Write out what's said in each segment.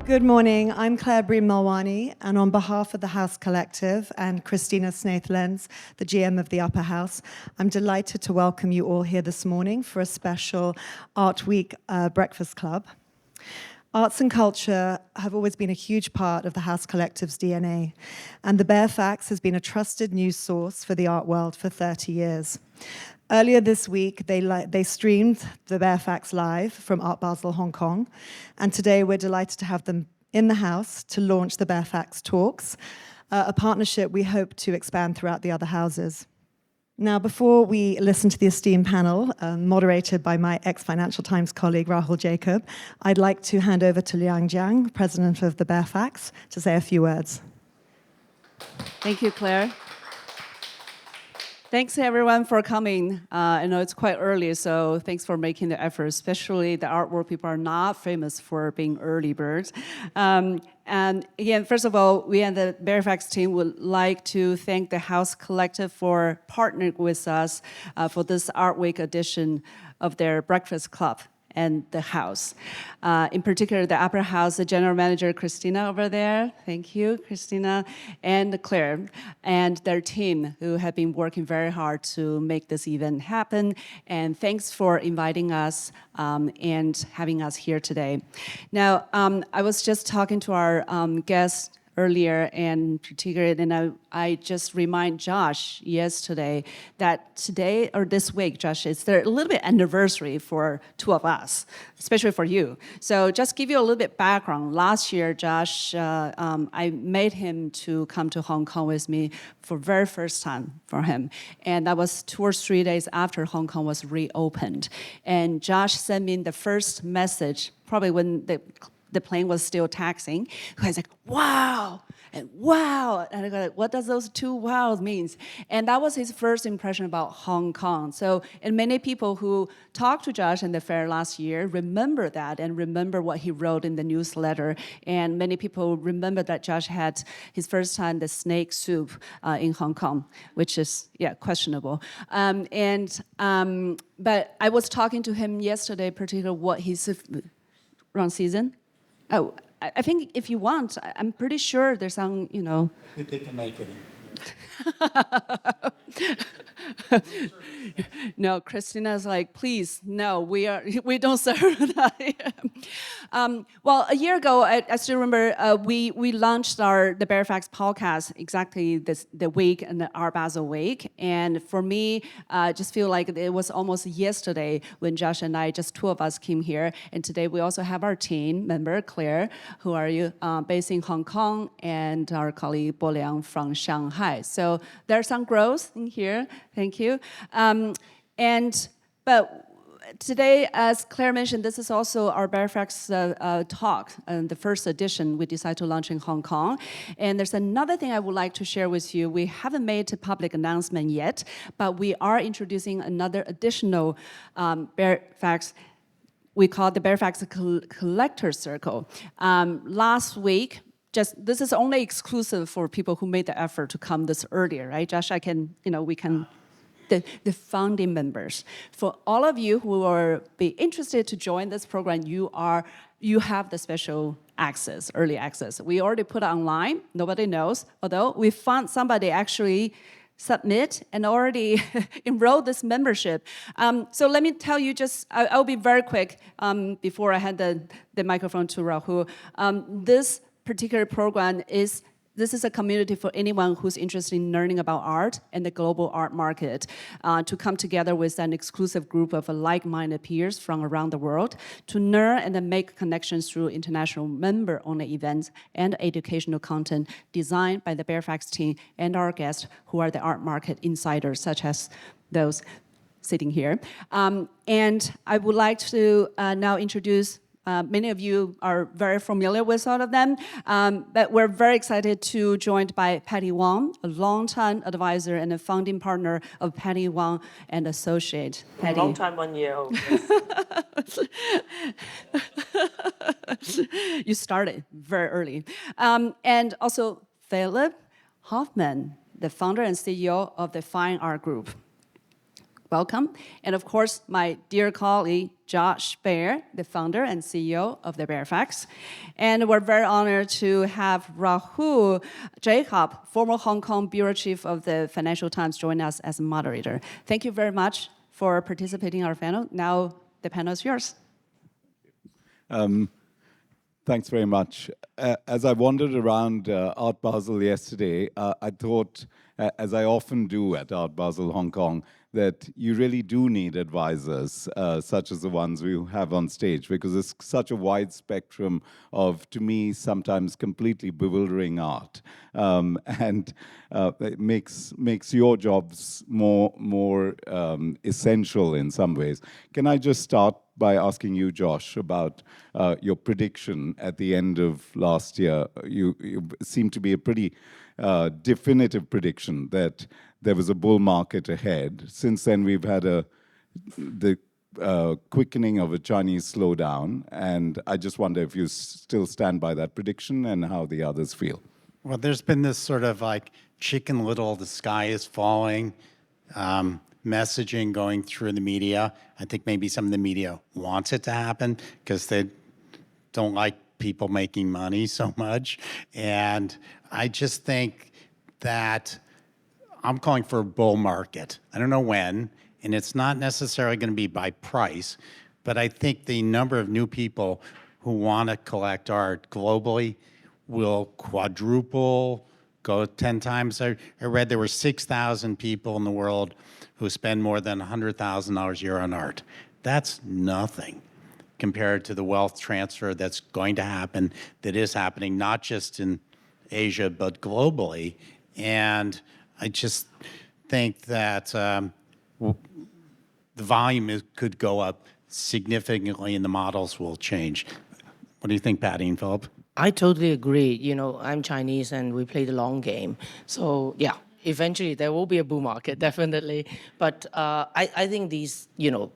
Good morning, I'm Claire Breen-Malwani, and on behalf of the House Collective and Christina Snaith-Lenz, the GM of the Upper House, I'm delighted to welcome you all here this morning for a special Art Week Breakfast Club. Arts and culture have always been a huge part of the House Collective's DNA, and the Baer Faxt has been a trusted news source for the art world for 30 years. Earlier this week, they streamed the Baer Faxt live from Art Basel, Hong Kong, and today we're delighted to have them in the house to launch the Baer Faxt Talks, a partnership we hope to expand throughout the other houses. Now, before we listen to the esteemed panel, moderated by my ex-Financial Times colleague, Rahul Jacob, I'd like to hand over to Liang Jiang, president of the Baer Faxt, to say a few words. Thank you, Claire. Thanks, everyone, for coming. I know it's quite early, so thanks for making the effort, especially the art world people are not famous for being early birds. And again, first of all, we and the Baer Faxt team would like to thank the House Collective for partnering with us for this Art Week edition of their Breakfast Club and the House. In particular, the Upper House, the General Manager, Christina, over there. Thank you, Christina, and Claire, and their team who have been working very hard to make this event happen. And thanks for inviting us and having us here today. Now, I was just talking to our guest earlier, and particularly, and I just remind Josh yesterday that today or this week, Josh, is there a little bit anniversary for two of us, especially for you. So just give you a little bit background. Last year, Josh, I made him to come to Hong Kong with me for very first time for him, and that was 2 or 3 days after Hong Kong was reopened. And Josh sent me the first message, probably when the plane was still taxiing. I was like, wow, and wow. And I go like, what does those two wows means? And that was his first impression about Hong Kong. So, and many people who talked to Josh in the fair last year remember that and remember what he wrote in the newsletter. And many people remember that Josh had his first time the snake soup in Hong Kong, which is, questionable. But I was talking to him yesterday, particularly what he's, wrong season? Oh, I think if you want, I'm pretty sure there's some, They can make it. No, Christina's like, please, no, we don't serve that. Well, a year ago, I still remember we launched the Baer Faxt podcast exactly the week and the Art Basel week, and for me, just feel like it was almost yesterday when Josh and I, just two of us, came here, and today we also have our team member Claire, who are based in Hong Kong, and our colleague Bo Liang from Shanghai. So there's some growth in here. Thank you. But today, as Claire mentioned, this is also our Baer Faxt talk, the first edition we decided to launch in Hong Kong. And there's another thing I would like to share with you. We haven't made a public announcement yet, but we are introducing another additional Baer Faxt. We call it the Baer Faxt Collector Circle. Last week, this is only exclusive for people who made the effort to come this earlier, right? Josh, we can, the founding members. For all of you who are be interested to join this program, you have the special access, early access. We already put it online, nobody knows, although we found somebody actually submit and already enroll this membership. So let me tell you I'll be very quick before I hand the microphone to Rahul. This particular program is a community for anyone who's interested in learning about art and the global art market, to come together with an exclusive group of like-minded peers from around the world to learn and then make connections through international member-only events and educational content designed by the Baer Faxt team and our guests who are the art market insiders, such as those sitting here. And I would like to now introduce many of you are very familiar with all of them, but we're very excited to joined by Patti Wong, a longtime advisor and a founding partner of Patti Wong and Associate. Patti. Long time, 1 year old. You started very early. And also Philip Hoffman, the founder and CEO of the Fine Art Group. welcome. And of course, my dear colleague, Josh Baer, the founder and CEO of the Baer Faxt. And we're very honored to have Rahul Jacob, former Hong Kong bureau chief of the Financial Times, join us as a moderator. Thank you very much for participating in our panel. Now the panel is yours. Thanks very much. As I wandered around Art Basel yesterday, I thought, as I often do at Art Basel Hong Kong, that you really do need advisors, such as the ones we have on stage, because it's such a wide spectrum of, to me, sometimes completely bewildering art. And it makes your jobs more essential in some ways. Can I just start by asking you, Josh, about your prediction at the end of last year? You seem to be a pretty definitive prediction that there was a bull market ahead. Since then, we've had the quickening of a Chinese slowdown, and I just wonder if you still stand by that prediction and how the others feel. Well, there's been this sort of like Chicken Little, the sky is falling messaging going through the media. I think maybe some of the media wants it to happen because they don't like people making money so much. And I just think that I'm calling for a bull market. I don't know when, and it's not necessarily going to be by price, but I think the number of new people who want to collect art globally will quadruple, go 10 times. I read there were 6,000 people in the world who spend more than $100,000 a year on art. That's nothing compared to the wealth transfer that's going to happen, that is happening, not just in Asia, but globally. And I just think that the volume could go up significantly and the models will change. What do you think, Patti and Philip? I totally agree. You know, I'm Chinese and we play the long game. So, yeah, eventually there will be a bull market, definitely. But I think these,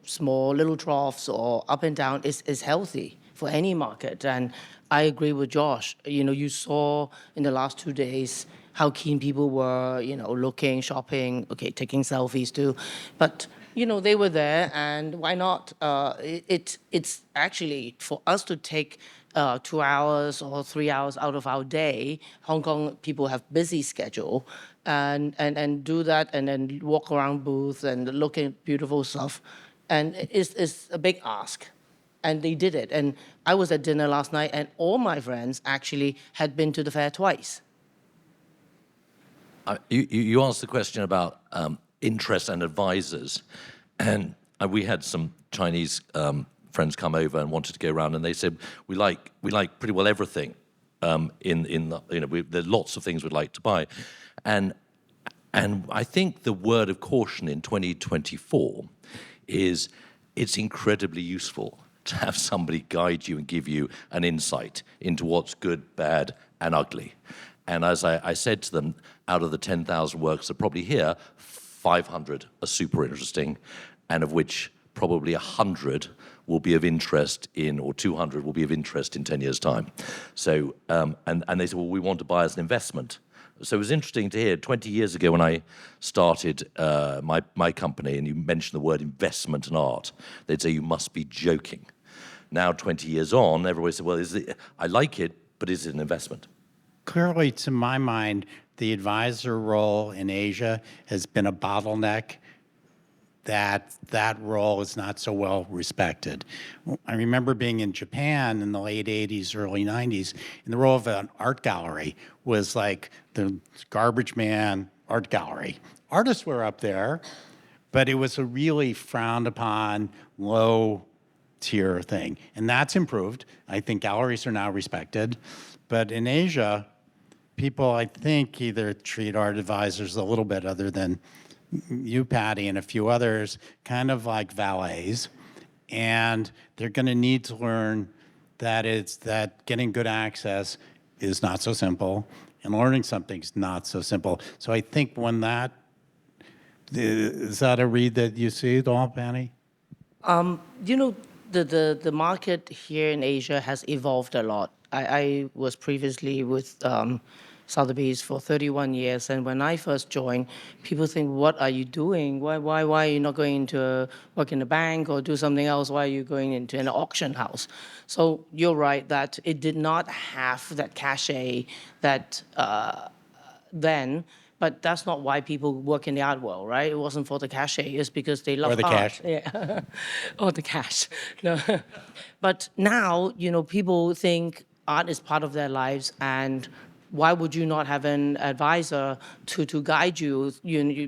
small little troughs or up and down is healthy for any market. And I agree with Josh. You saw in the last 2 days how keen people were, looking, shopping, taking selfies too. But, they were there, and why not? It's actually for us to take 2 hours or 3 hours out of our day. Hong Kong people have busy schedule, and do that, and then walk around booths and look at beautiful stuff, and it's a big ask. And they did it. And I was at dinner last night, and all my friends actually had been to the fair twice. You asked the question about interest and advisors, and we had some Chinese friends come over and wanted to go around, and they said we like pretty well everything. There are lots of things we'd like to buy, and I think the word of caution in 2024 is it's incredibly useful to have somebody guide you and give you an insight into what's good, bad, and ugly. And as I said to them, out of the 10,000 works that are probably here, 500 are super interesting, and of which probably 100 will be of interest or 200 will be of interest in 10 years' time. So, and they said, well, we want to buy as an investment. So it was interesting to hear, 20 years ago when I started my company, and you mentioned the word investment and art, they'd say, you must be joking. Now, 20 years on, everybody said, well, I like it, but is it an investment? Clearly, to my mind, the advisor role in Asia has been a bottleneck. That role is not so well respected. I remember being in Japan in the late 80s, early 90s, and the role of an art gallery was like the garbage man art gallery. Artists were up there, but it was a really frowned upon, low tier thing. And that's improved. I think galleries are now respected. But in Asia, people, I think, either treat art advisors a little bit, other than you, Patti, and a few others, kind of like valets. And they're going to need to learn that getting good access is not so simple, and learning something's not so simple. So I think is that a read that you see at all, Patti? The market here in Asia has evolved a lot. I was previously with Sotheby's for 31 years. And when I first joined, people think, what are you doing? Why are you not going into work in a bank or do something else? Why are you going into an auction house? So you're right that it did not have that cachet that then, but that's not why people work in the art world, right? It wasn't for the cachet, it's because they love Or the art. cash. Yeah. Or the cash. No. But now, people think art is part of their lives, and why would you not have an advisor to guide you?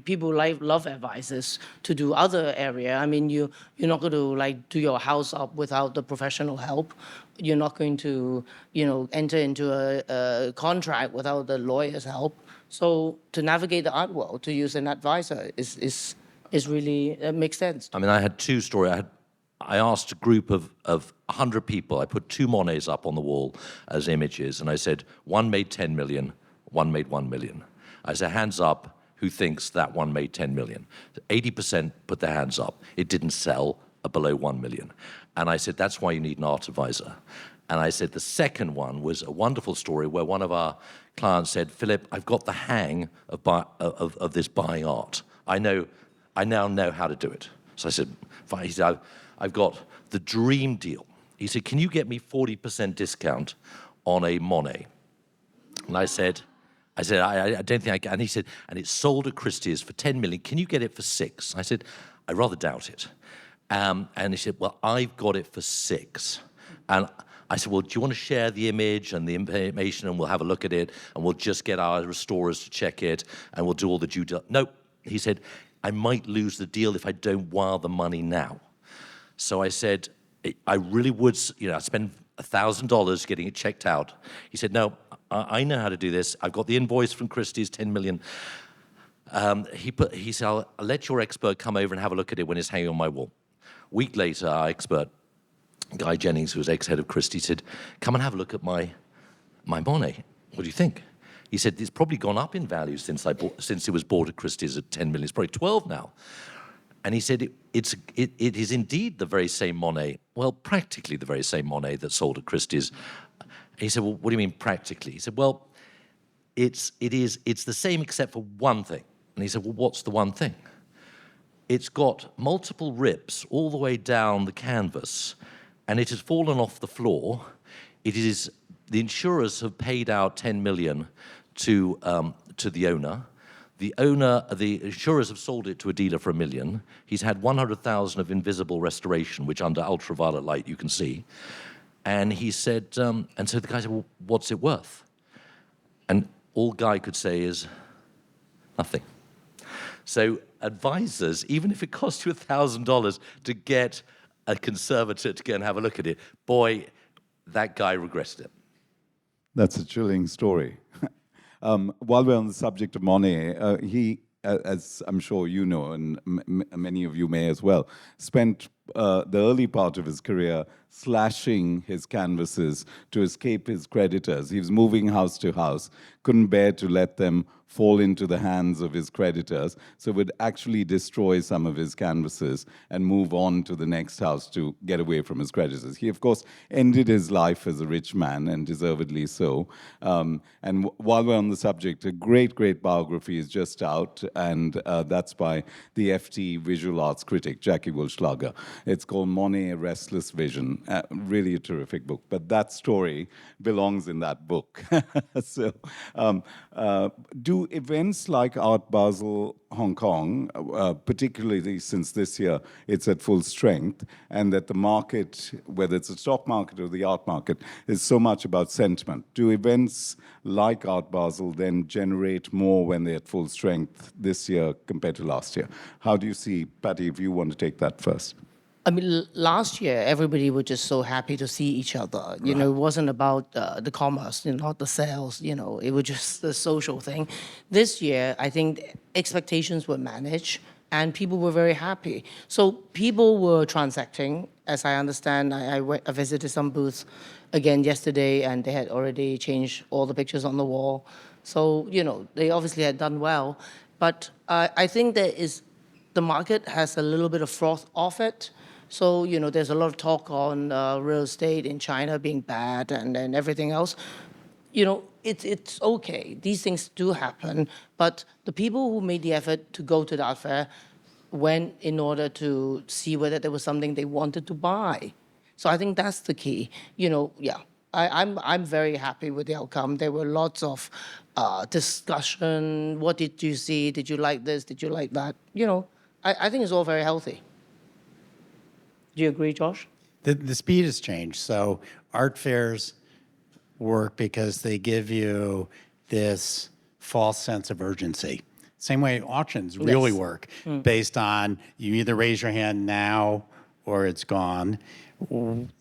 People love advisors to do other area. I mean, you're not going to do your house up without the professional help. You're not going to, enter into a contract without the lawyer's help. So to navigate the art world, to use an advisor is really makes sense. I mean, I had two stories. I asked a group of 100 people. I put 2 Monets up on the wall as images, and I said, one made 10 million, one made 1 million. I said, hands up, who thinks that one made 10 million? 80% put their hands up. It didn't sell below 1 million. And I said, that's why you need an art advisor. And I said, the second one was a wonderful story where one of our clients said, Philip, I've got the hang of this buying art. I now know how to do it. So I said, fine. He said, I've got the dream deal. He said, can you get me 40% discount on a Monet? And I said, I don't think I can. And he said, and it's sold at Christie's for 10 million. Can you get it for 6? I said, I rather doubt it. And he said, well, I've got it for 6. And I said, well, do you want to share the image and the information, and we'll have a look at it, and we'll just get our restorers to check it, and we'll do all the due diligence? No, he said, I might lose the deal if I don't wire the money now. So I said, I really would, I spend $1,000 getting it checked out. He said, no, I know how to do this. I've got the invoice from Christie's, 10 million. He said, I'll let your expert come over and have a look at it when it's hanging on my wall. A week later, our expert, Guy Jennings, who was ex-head of Christie, said, come and have a look at my Monet. What do you think? He said, it's probably gone up in value since it was bought at Christie's at 10 million. It's probably 12 now. And he said, it is indeed the very same Monet. Well, practically the very same Monet that sold at Christie's. He said, well, what do you mean practically? He said, well, it's the same except for one thing. And he said, well, what's the one thing? It's got multiple rips all the way down the canvas, and it has fallen off the floor. The insurers have paid out 10 million to the owner. The insurers have sold it to a dealer for $1 million. He's had 100,000 of invisible restoration, which under ultraviolet light you can see. And he said, and so the guy said, well, what's it worth? And all Guy could say is, nothing. So advisors, even if it costs you $1,000 to get a conservator to go and have a look at it, boy, that guy regretted it. That's a chilling story. While we're on the subject of Monet, he, as I'm sure you know, and many of you may as well, spent the early part of his career slashing his canvases to escape his creditors. He was moving house to house, couldn't bear to let them fall into the hands of his creditors, so would actually destroy some of his canvases and move on to the next house to get away from his creditors. He, of course, ended his life as a rich man, and deservedly so. And while we're on the subject, a great, great biography is just out, and that's by the FT visual arts critic, Jackie Wolfschlager. It's called Monet, A Restless Vision. Really a terrific book, but that story belongs in that book. So, do events like Art Basel Hong Kong, particularly since this year it's at full strength, and that the market, whether it's the stock market or the art market, is so much about sentiment, do events like Art Basel then generate more when they're at full strength this year compared to last year? How do you see, Patti, if you want to take that first? I mean, last year, everybody was just so happy to see each other. You know, it wasn't about the commerce, not the sales, it was just the social thing. This year, I think expectations were managed and people were very happy. So people were transacting, as I understand. I visited some booths again yesterday, and they had already changed all the pictures on the wall. So, they obviously had done well. But I think the market has a little bit of froth off it. So, there's a lot of talk on real estate in China being bad and everything else. it's okay. These things do happen, but the people who made the effort to go to the art fair went in order to see whether there was something they wanted to buy. So I think that's the key. I'm very happy with the outcome. There were lots of discussion. What did you see? Did you like this? Did you like that? I think it's all very healthy. Do you agree, Josh? The speed has changed. So art fairs work because they give you this false sense of urgency. Same way auctions really work, based on you either raise your hand now or it's gone.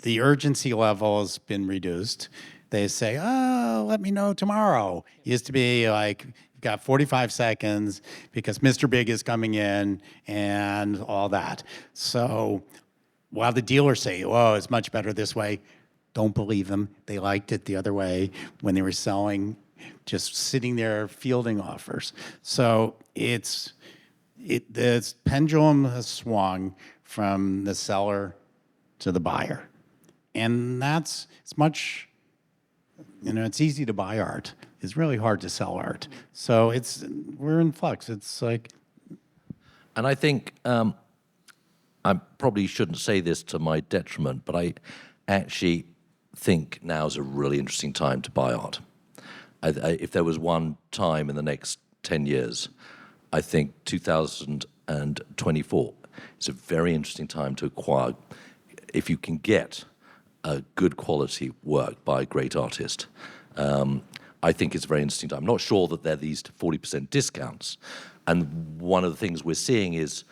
The urgency level has been reduced. They say, oh, let me know tomorrow. Used to be like, you've got 45 seconds because Mr. Big is coming in and all that. So while the dealers say, oh, it's much better this way, don't believe them. They liked it the other way when they were selling, just sitting there fielding offers. So the pendulum has swung from the seller to the buyer. And it's much, it's easy to buy art. It's really hard to sell art. So we're in flux. It's like. And I think I probably shouldn't say this to my detriment, but I actually think now is a really interesting time to buy art. If there was one time in the next 10 years, I think 2024 is a very interesting time to acquire, if you can get a good quality work by a great artist. I think it's a very interesting time. I'm not sure that there are these 40% discounts. And one of the things we're seeing is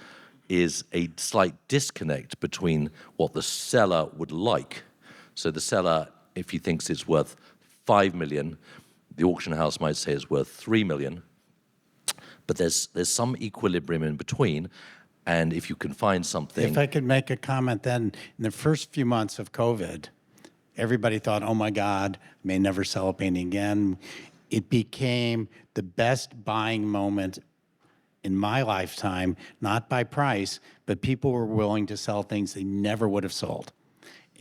a slight disconnect between what the seller would like. So the seller, if he thinks it's worth 5 million, the auction house might say it's worth 3 million. But there's some equilibrium in between, and if you can find something. If I could make a comment then, in the first few months of COVID, everybody thought, oh my God, I may never sell a painting again. It became the best buying moment in my lifetime, not by price, but people were willing to sell things they never would have sold.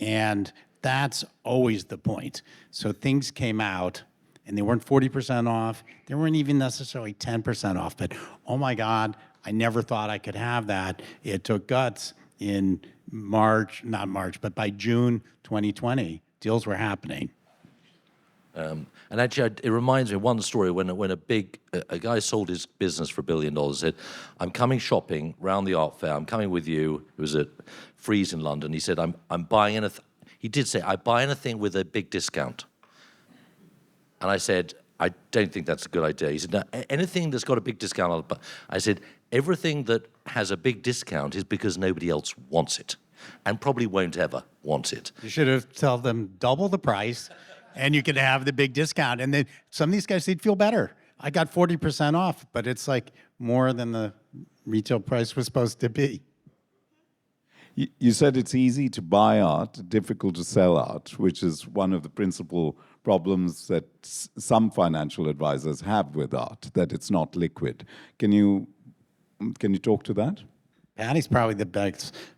And that's always the point. So things came out, and they weren't 40% off. They weren't even necessarily 10% off. But, oh my God, I never thought I could have that. It took guts in not March, but by June 2020, deals were happening. And actually, it reminds me of one story when a guy sold his business for $1 billion, said, I'm coming shopping round the art fair, I'm coming with you. It was at Frieze in London. He said, I'm buying anything. He did say, I buy anything with a big discount. And I said, I don't think that's a good idea. He said, no, anything that's got a big discount. I said, everything that has a big discount is because nobody else wants it and probably won't ever want it. You should have told them double the price and you could have the big discount. And then some of these guys, they'd feel better. I got 40% off, but it's like more than the retail price was supposed to be. You said it's easy to buy art, difficult to sell art, which is one of the principal problems that some financial advisors have with art, that it's not liquid. Can you talk to that? Patty's probably the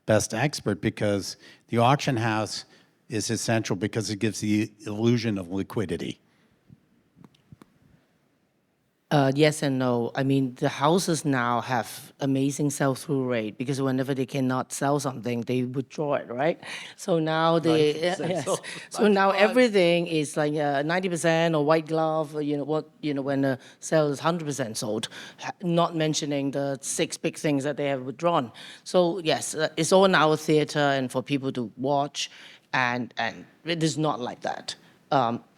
best expert because the auction house is essential because it gives the illusion of liquidity. Yes and no. I mean, the houses now have amazing sell-through rate because whenever they cannot sell something, they withdraw it, right? So now so now everything is like 90% or white glove. When a sale is 100% sold, not mentioning the 6 big things that they have withdrawn. So yes, it's all now a theater and for people to watch, and it is not like that.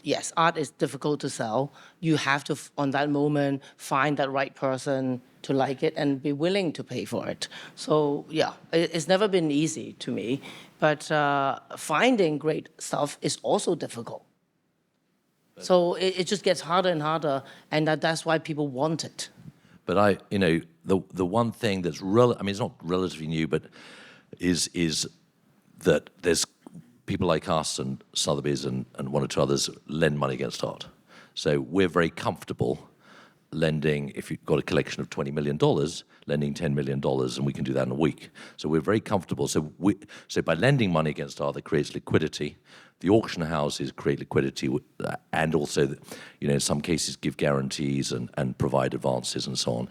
Yes, art is difficult to sell. You have to, on that moment, find that right person to like it and be willing to pay for it. So yeah, it's never been easy to me, but finding great stuff is also difficult. So it just gets harder and harder, and that's why people want it. But the one thing that's it's not relatively new, but is that there's people like us and Sotheby's and one or two others lend money against art. So we're very comfortable lending, if you've got a collection of $20 million, lending $10 million, and we can do that in a week. So we're very comfortable. So by lending money against art, that creates liquidity. The auction houses create liquidity, and also, in some cases, give guarantees and provide advances and so on.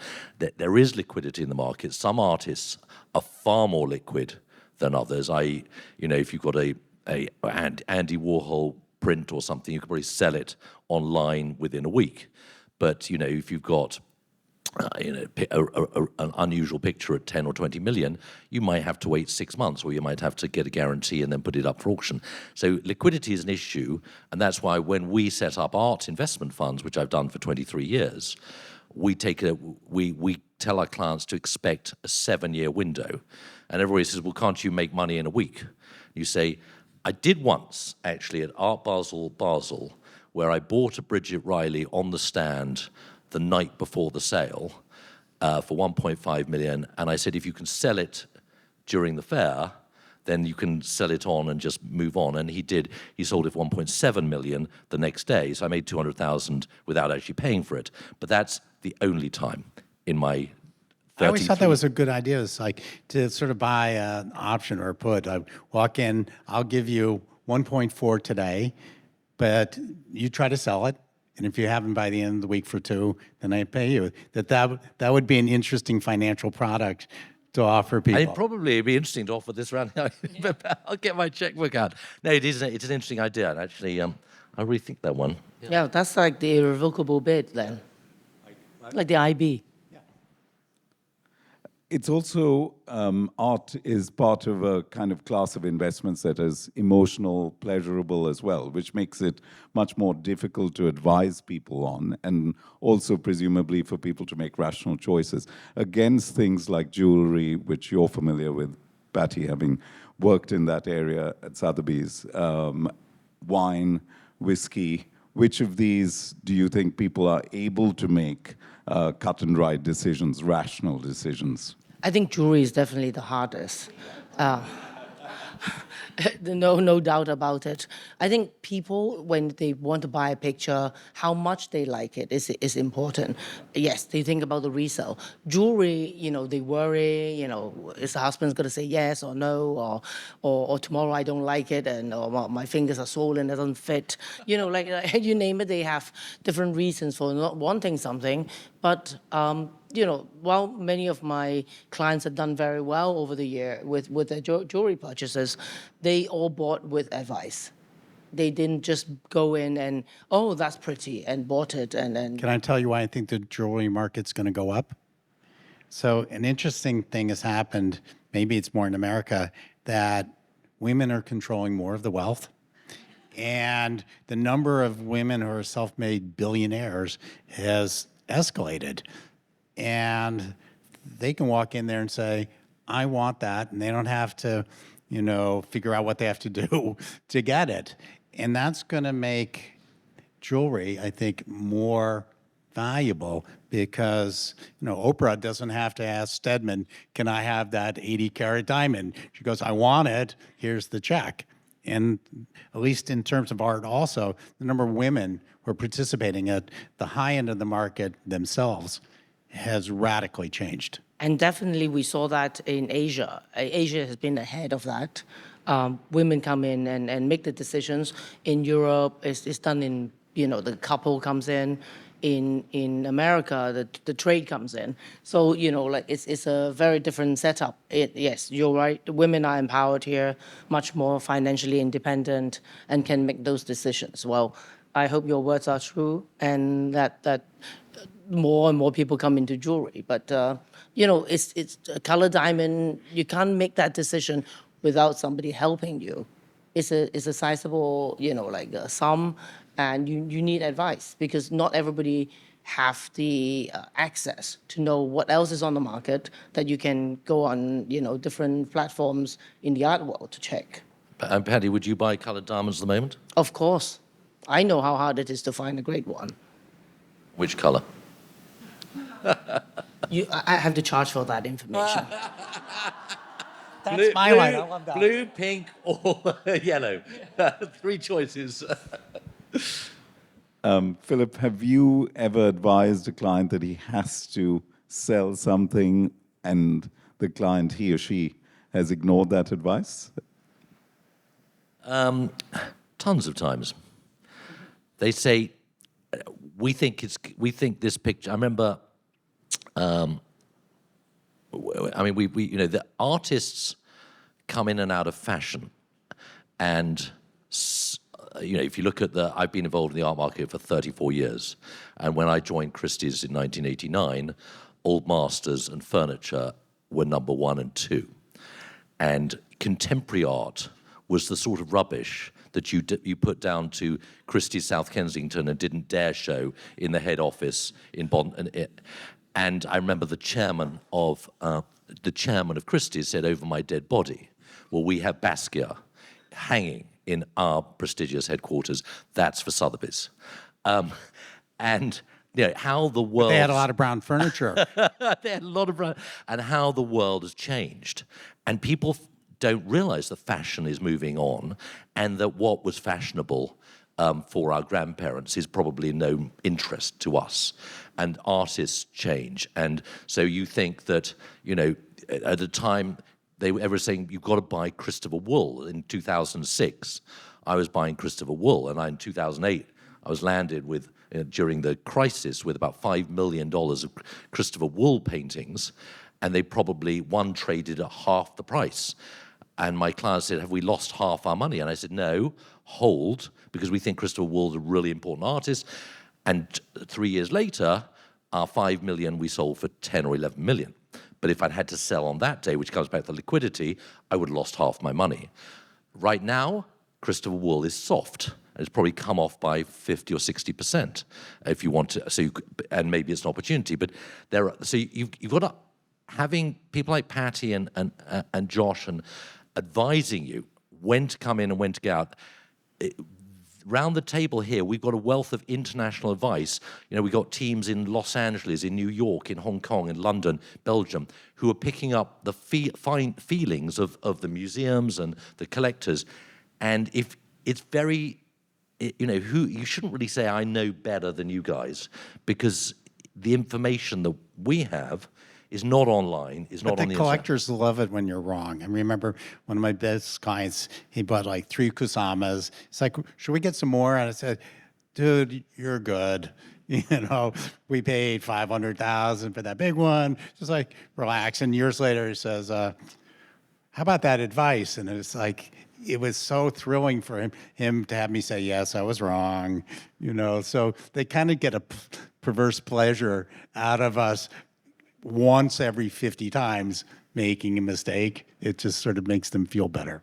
There is liquidity in the market. Some artists are far more liquid than others. If you've got a Andy Warhol print or something, you could probably sell it online within a week. But if you've got an unusual picture at 10 or 20 million, you might have to wait 6 months, or you might have to get a guarantee and then put it up for auction. So liquidity is an issue, and that's why when we set up art investment funds, which I've done for 23 years, we tell our clients to expect a 7-year window. And everybody says, well, can't you make money in a week? You say, I did once, actually, at Art Basel, where I bought a Bridget Riley on the stand the night before the sale for 1.5 million, and I said, if you can sell it during the fair, then you can sell it on and just move on. And he did. He sold it for 1.7 million the next day, so I made 200,000 without actually paying for it. But that's the only time in my 33. I always thought that was a good idea. It's like to sort of buy an option or a put. I walk in, I'll give you 1.4 today, but you try to sell it. And if you haven't by the end of the week for 2, then I pay you. That would be an interesting financial product to offer people. It'd probably be interesting to offer this round. I'll get my checkbook out. No, it's an interesting idea. And actually, I rethink that one. Yeah, that's like the irrevocable bid then. Like the IB. It's also, art is part of a kind of class of investments that is emotional, pleasurable as well, which makes it much more difficult to advise people on, and also presumably for people to make rational choices against things like jewelry, which you're familiar with, Patti, having worked in that area at Sotheby's, wine, whiskey. Which of these do you think people are able to make cut and dry decisions, rational decisions? I think jewelry is definitely the hardest. No doubt about it. I think people, when they want to buy a picture, how much they like it is important. Yes, they think about the resale. Jewelry, they worry, is the husband's going to say yes or no, or tomorrow I don't like it, or my fingers are swollen, it doesn't fit. Like you name it, they have different reasons for not wanting something. But while many of my clients have done very well over the year with their jewelry purchases, they all bought with advice. They didn't just go in and, oh, that's pretty, and bought it. And Can I tell you why I think the jewelry market's going to go up? So an interesting thing has happened, maybe it's more in America, that women are controlling more of the wealth. And the number of women who are self-made billionaires has escalated. And they can walk in there and say, I want that, and they don't have to, figure out what they have to do to get it. And that's going to make jewelry, I think, more valuable because, Oprah doesn't have to ask Stedman, can I have that 80-carat diamond? She goes, I want it, here's the check. And at least in terms of art also, the number of women who are participating at the high end of the market themselves has radically changed. And definitely we saw that in Asia. Asia has been ahead of that. Women come in and make the decisions. In Europe, it's done in, the couple comes in. In America, the trade comes in. So, it's a very different setup. Yes, you're right. Women are empowered here, much more financially independent, and can make those decisions. Well, I hope your words are true, and that more and more people come into jewelry. But, it's a color diamond. You can't make that decision without somebody helping you. It's a sizable, sum, and you need advice because not everybody have the access to know what else is on the market that you can go on, different platforms in the art world to check. And Patti, would you buy colored diamonds at the moment? Of course. I know how hard it is to find a great one. Which color? I have to charge for that information. That's my line. I love that. Blue, pink, or yellow. 3 choices. Philip, have you ever advised a client that he has to sell something and the client, he or she, has ignored that advice? Tons of times. They say, we think this picture. I remember. The artists come in and out of fashion, and if you look at I've been involved in the art market for 34 years, and when I joined Christie's in 1989, Old Masters and furniture were number 1 and 2, and contemporary art was the sort of rubbish that you put down to Christie's South Kensington and didn't dare show in the head office in Bond. And I remember the chairman of Christie's said over my dead body, "Well, we have Basquiat hanging in our prestigious headquarters. That's for Sotheby's." And how the world... They had a lot of brown furniture. They had a lot of brown... And how the world has changed. And people don't realize that fashion is moving on, and that what was fashionable for our grandparents is probably no interest to us. And artists change. And so you think that, at the time, they were saying, you've got to buy Christopher Wool. In 2006, I was buying Christopher Wool. And in 2008, I was landed with, during the crisis, with about $5 million of Christopher Wool paintings. And they probably, one traded at half the price. And my client said, have we lost half our money? And I said, no, hold, because we think Christopher Wool's a really important artist. And 3 years later, our 5 million we sold for 10 or 11 million. But if I'd had to sell on that day, which comes back to liquidity, I would have lost half my money. Right now, Christopher Wool is soft. It's probably come off by 50 or 60% if you want to. And maybe it's an opportunity. But you've got to, having people like Patti and Josh and advising you when to come in and when to go out. Round the table here, we've got a wealth of international advice. We've got teams in Los Angeles, in New York, in Hong Kong, in London, Belgium, who are picking up the fine feelings of the museums and the collectors. And if it's very, you shouldn't really say, I know better than you guys, because the information that we have is not online, is not on the internet. But the collectors love it when you're wrong. I remember one of my best clients, he bought like 3 Kusamas. It's like, should we get some more? And I said, dude, you're good. We paid $500,000 for that big one. Just like, relax. And years later, he says, how about that advice? And it's like, it was so thrilling for him to have me say, yes, I was wrong. So they kind of get a perverse pleasure out of us once every 50 times making a mistake. It just sort of makes them feel better.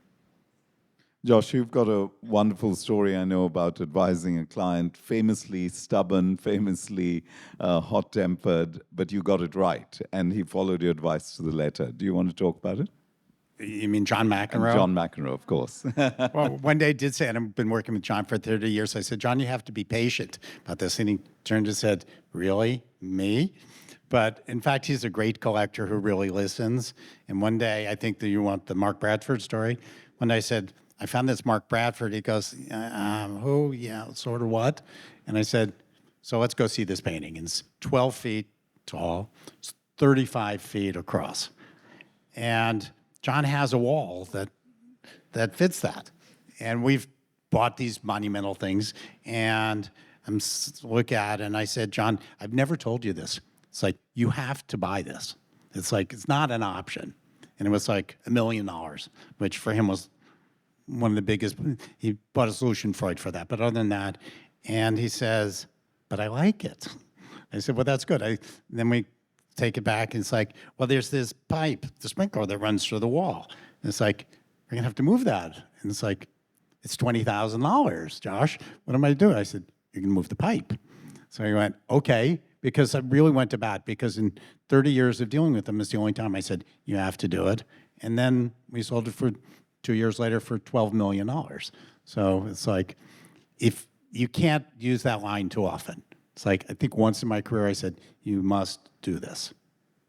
Josh, you've got a wonderful story, I know, about advising a client, famously stubborn, famously hot-tempered, but you got it right, and he followed your advice to the letter. Do you want to talk about it? You mean John McEnroe? And John McEnroe, of course. Well, one day I did say, and I've been working with John for 30 years, I said, John, you have to be patient about this. And he turned and said, really? Me? But in fact, he's a great collector who really listens. And one day, I think that you want the Mark Bradford story. One day I said, I found this Mark Bradford. He goes, who? Yeah, sort of what? And I said, so let's go see this painting. It's 12 feet tall, it's 35 feet across. And John has a wall that fits that. And we've bought these monumental things. And I'm look at it, and I said, John, I've never told you this. It's like, you have to buy this. It's like, it's not an option. And it was like $1 million, which for him was one of the biggest. He bought a Solution-Freud for that. But other than that, and he says, but I like it. I said, well, that's good. Then we take it back, and it's like, well, there's this pipe, the sprinkler that runs through the wall. And it's like, we're going to have to move that. And it's like, it's $20,000, Josh. What am I doing? I said, you're going to move the pipe. So he went, okay. Because I really went to bat, because in 30 years of dealing with them, it's the only time I said, you have to do it. And then we sold it for 2 years later for $12 million. So it's like, if you can't use that line too often. It's like, I think once in my career I said, you must do this.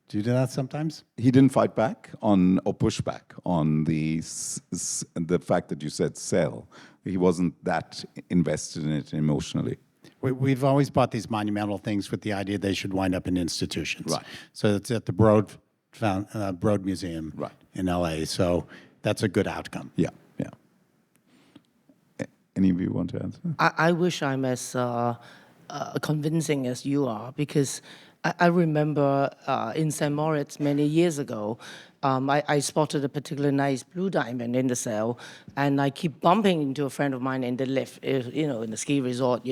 Do you do that sometimes? He didn't fight back on, or push back on the fact that you said sell. He wasn't that invested in it emotionally. We've always bought these monumental things with the idea they should wind up in institutions. Right. So it's at the Broad Museum Right. in LA. So that's a good outcome. Yeah, yeah. Any of you want to answer? I wish I'm as convincing as you are, because I remember in St. Moritz many years ago, I spotted a particularly nice blue diamond in the sale, and I keep bumping into a friend of mine in the lift, in the ski resort,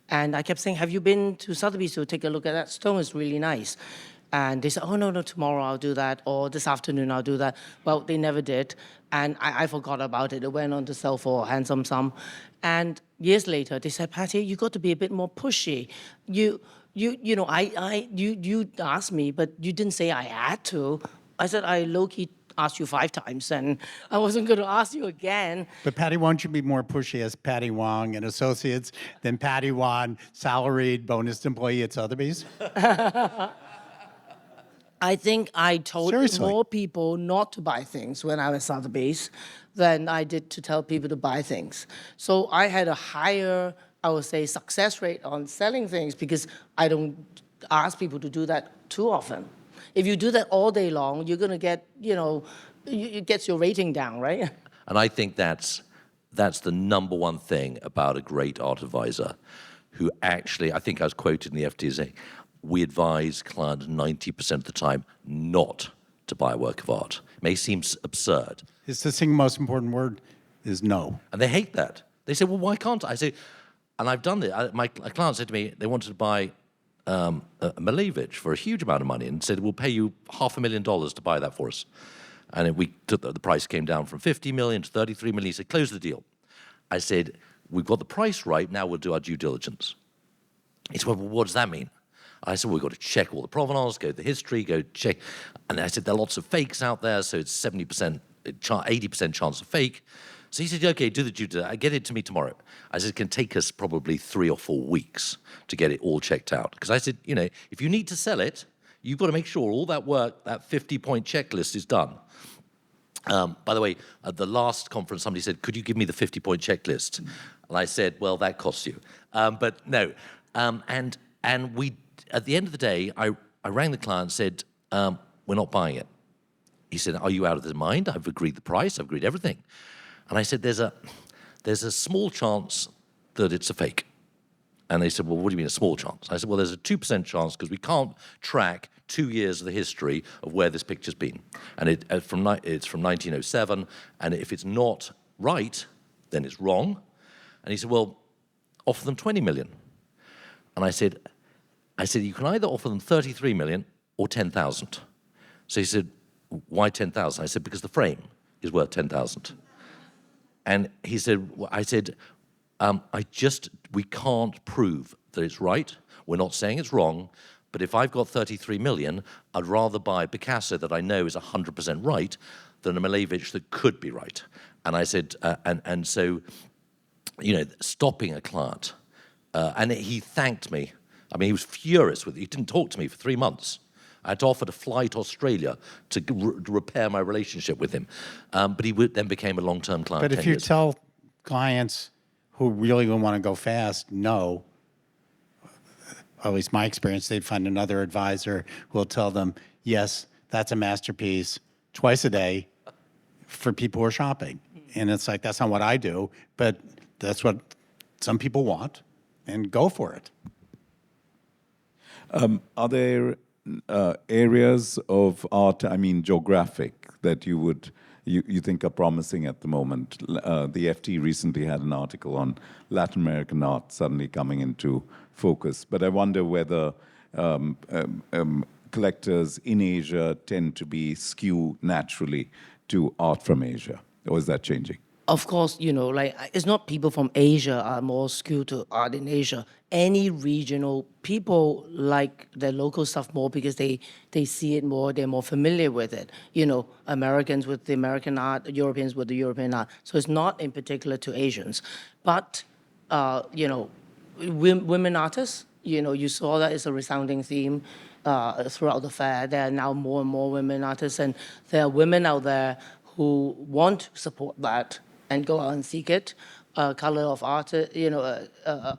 and I kept saying, have you been to Sotheby's to take a look at that stone? It's really nice. And they said, oh, no, tomorrow I'll do that, or this afternoon I'll do that. Well, they never did, and I forgot about it. It went on to sell for a handsome sum. And years later, they said, Patti, you got to be a bit more pushy. You asked me, but you didn't say I had to. I said, I low-key asked you 5 times, and I wasn't going to ask you again. But Patti, won't you be more pushy as Patti Wong and Associates than Patti Wong, salaried bonus employee at Sotheby's? I think I told Seriously. more people not to buy things when I was at Sotheby's than I did to tell people to buy things. So I had a higher, I would say, success rate on selling things because I don't ask people to do that too often. If you do that all day long, you're going to get, it gets your rating down, right? And I think that's the number one thing about a great art advisor who actually, I think I was quoted in the FT saying, we advise clients 90% of the time not to buy a work of art. It may seem absurd. It's the single most important word is no. And they hate that. They say, well, why can't I? I say, and I've done this. My client said to me, they wanted to buy a Malevich for a huge amount of money and said, we'll pay you $500,000 to buy that for us. And we took the price came down from 50 million to 33 million. He said, close the deal. I said, we've got the price right. Now we'll do our due diligence. He said, well, what does that mean? I said, well, we've got to check all the provenance, go to the history, go check. And I said, there are lots of fakes out there, so it's 70%, 80% chance of fake. So he said, okay, do the due diligence. Get it to me tomorrow. I said, it can take us probably 3 or 4 weeks to get it all checked out. Because I said, if you need to sell it, you've got to make sure all that work, that 50-point checklist is done. By the way, at the last conference, somebody said, could you give me the 50-point checklist? And I said, well, that costs you. But no. And we, at the end of the day, I rang the client and said, we're not buying it. He said, are you out of his mind? I've agreed the price, I've agreed everything. And I said, there's a small chance that it's a fake. And they said, well, what do you mean a small chance? I said, well, there's a 2% chance because we can't track 2 years of the history of where this picture's been. And it's from 1907, and if it's not right, then it's wrong. And he said, well, offer them 20 million. And I said, you can either offer them 33 million or 10,000. So he said, why 10,000? I said, because the frame is worth 10,000. And he said, we can't prove that it's right. We're not saying it's wrong, but if I've got 33 million, I'd rather buy a Picasso that I know is 100% right than a Malevich that could be right. And I said, so, stopping a client, and he thanked me. I mean, he was furious with it. He didn't talk to me for 3 months. I had to offer to fly to Australia to repair my relationship with him. But he then became a long-term client. But if you tell clients who really want to go fast, no, at least my experience, they'd find another advisor who will tell them, yes, that's a masterpiece twice a day for people who are shopping. And it's like, that's not what I do, but that's what some people want, and go for it. Are there areas of art, geographic, that you think are promising at the moment? The FT recently had an article on Latin American art suddenly coming into focus, but I wonder whether collectors in Asia tend to be skewed naturally to art from Asia, or is that changing? Of course, it's not people from Asia are more skewed to art in Asia. Any regional people like their local stuff more because they see it more, they're more familiar with it. Americans with the American art, Europeans with the European art. So it's not in particular to Asians. But, women artists, you saw that as a resounding theme throughout the fair. There are now more and more women artists, and there are women out there who want to support that. and go out and seek it. Color of artist,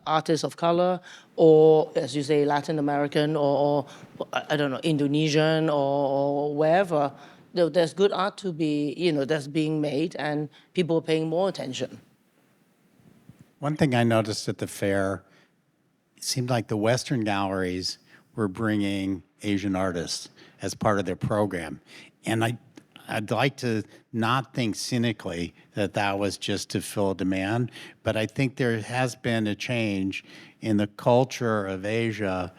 artists of color, or as you say, Latin American, or I don't know, Indonesian, or wherever. There's good art to be, that's being made, and people are paying more attention. One thing I noticed at the fair, it seemed like the Western galleries were bringing Asian artists as part of their program. And I'd like to not think cynically that that was just to fill demand, but I think there has been a change in the culture of Asia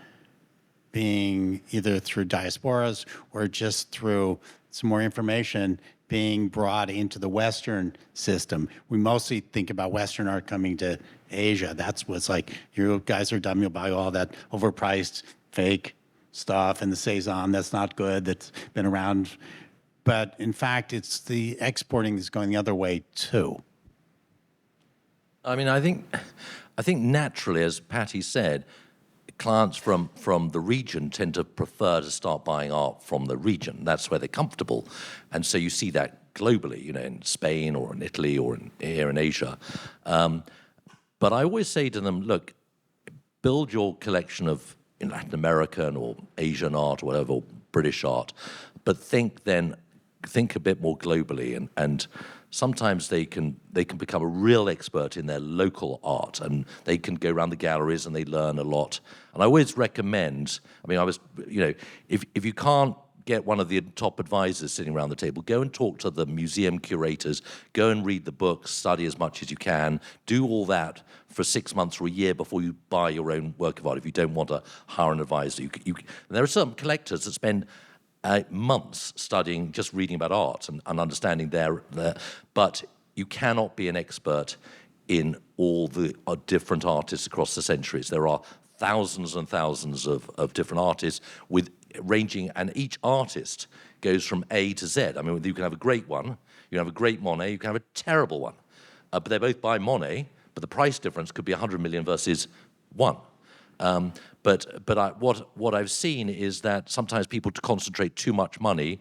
being either through diasporas or just through some more information being brought into the Western system. We mostly think about Western art coming to Asia. That's what's like, you guys are dumb, you'll buy all that overpriced fake stuff and the Cezanne that's not good, that's been around. But in fact, it's the exporting that's going the other way too. I mean, I think naturally, as Patti said, clients from the region tend to prefer to start buying art from the region. That's where they're comfortable. And so you see that globally, in Spain or in Italy or here in Asia. But I always say to them, look, build your collection of Latin American or Asian art or whatever, or British art, but think a bit more globally, and sometimes they can become a real expert in their local art, and they can go around the galleries and they learn a lot. And I always recommend, if you can't get one of the top advisors sitting around the table, go and talk to the museum curators, go and read the books, study as much as you can, do all that for 6 months or a year before you buy your own work of art if you don't want to hire an advisor. And there are some collectors that spend months studying, just reading about art and understanding their, but you cannot be an expert in all the different artists across the centuries. There are thousands and thousands of different artists with ranging, and each artist goes from A to Z. I mean, you can have a great one, you can have a great Monet, you can have a terrible one, but they're both by Monet, but the price difference could be 100 million versus one. What I've seen is that sometimes people concentrate too much money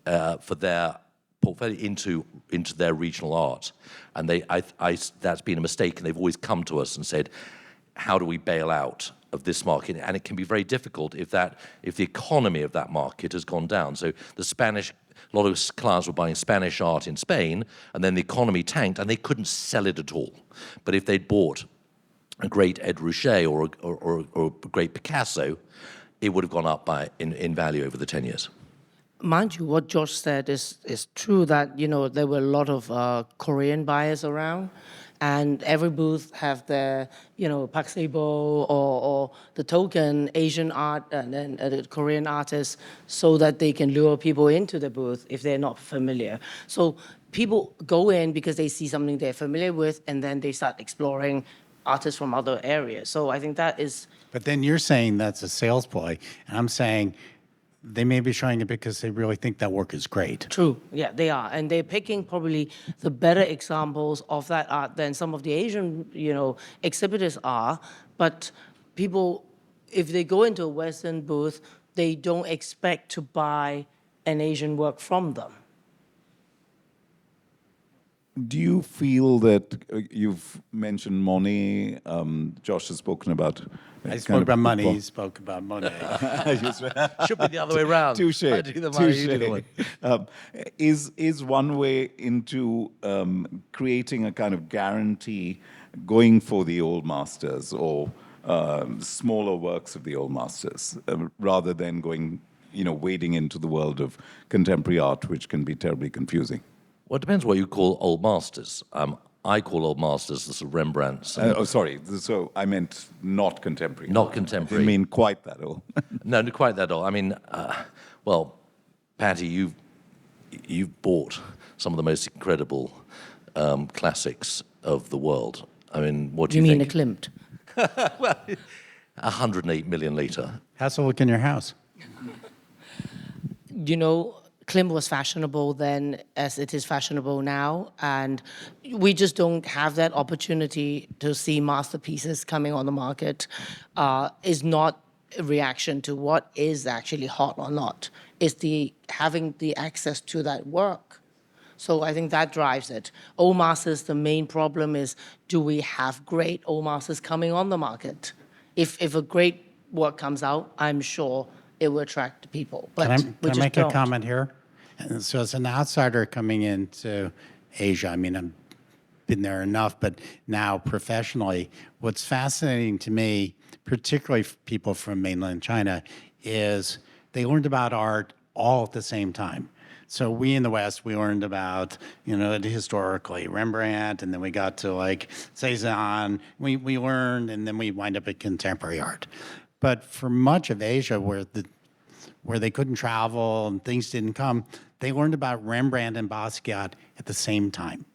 for their portfolio into their regional art, and that's been a mistake. And they've always come to us and said, "How do we bail out of this market?" And it can be very difficult if the economy of that market has gone down. So a lot of clients were buying Spanish art in Spain, and then the economy tanked, and they couldn't sell it at all. But if they'd bought a great Ed Ruscha or a great Picasso, it would have gone up in value over the 10 years. Mind you, what Josh said is true, that there were a lot of Korean buyers around, and every booth have their Park Se-bo or the token Asian art and then the Korean artists, so that they can lure people into the booth if they're not familiar. So people go in because they see something they're familiar with, and then they start exploring artists from other areas. So I think that is... But then you're saying that's a sales ploy, and I'm saying they may be showing it because they really think that work is great. True, yeah, they are. And they're picking probably the better examples of that art than some of the Asian, exhibitors are. But people, if they go into a Western booth, they don't expect to buy an Asian work from them. Do you feel that you've mentioned Monet? Josh has spoken about. I spoke about money. He spoke about Monet. Should be the other way around. Touche. I do the money, you do the money. Is one way into creating a kind of guarantee going for the old masters or smaller works of the old masters rather than going, wading into the world of contemporary art, which can be terribly confusing? Well, it depends what you call old masters. I call old masters the sort of Rembrandts. Sorry. So I meant not contemporary. Not contemporary. I didn't mean quite that old. No, not quite that old. I mean, Patti, you've bought some of the most incredible classics of the world. I mean, what do you think? You mean a Klimt? Well, 108 million litre. How's it look in your house? Klimt was fashionable then as it is fashionable now, and we just don't have that opportunity to see masterpieces coming on the market. Is not a reaction to what is actually hot or not. It's having the access to that work. So I think that drives it. Old masters, the main problem is, do we have great old masters coming on the market? If a great work comes out, I'm sure it will attract people. But Can we I just make don't. a comment here? And so as an outsider coming into Asia, I mean, I've been there enough, but now professionally, what's fascinating to me, particularly people from mainland China, is they learned about art all at the same time. So we in the West, we learned about, historically Rembrandt, and then we got to like Cezanne. We learned, and then we wind up at contemporary art. But for much of Asia, where they couldn't travel and things didn't come, they learned about Rembrandt and Basquiat at the same time.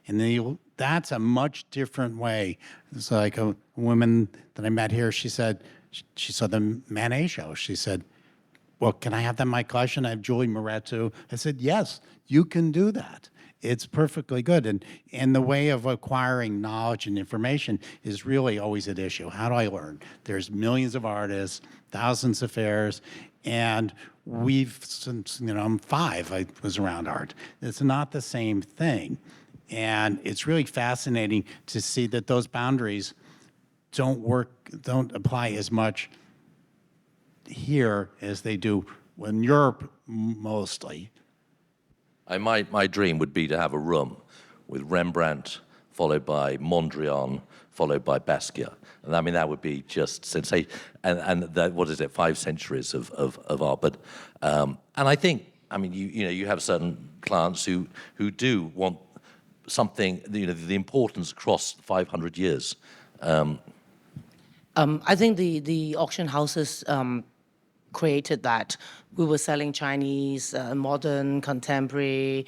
And that's a much different way. It's like a woman that I met here, she said, she saw the Manet show. She said, well, can I have that in my collection? I have Julie Moretu. I said, yes, you can do that. It's perfectly good. And the way of acquiring knowledge and information is really always at issue. How do I learn? There's millions of artists, thousands of fairs, and since I'm 5, I was around art. It's not the same thing. And it's really fascinating to see that those boundaries don't apply as much here as they do in Europe mostly. My dream would be to have a room with Rembrandt, followed by Mondrian, followed by Basquiat. And I mean, that would be just sensational. And that, 5 centuries of art. But, and I think, I mean, you have certain clients who do want something, the importance across 500 years. I think the auction houses created that. We were selling Chinese, modern, contemporary,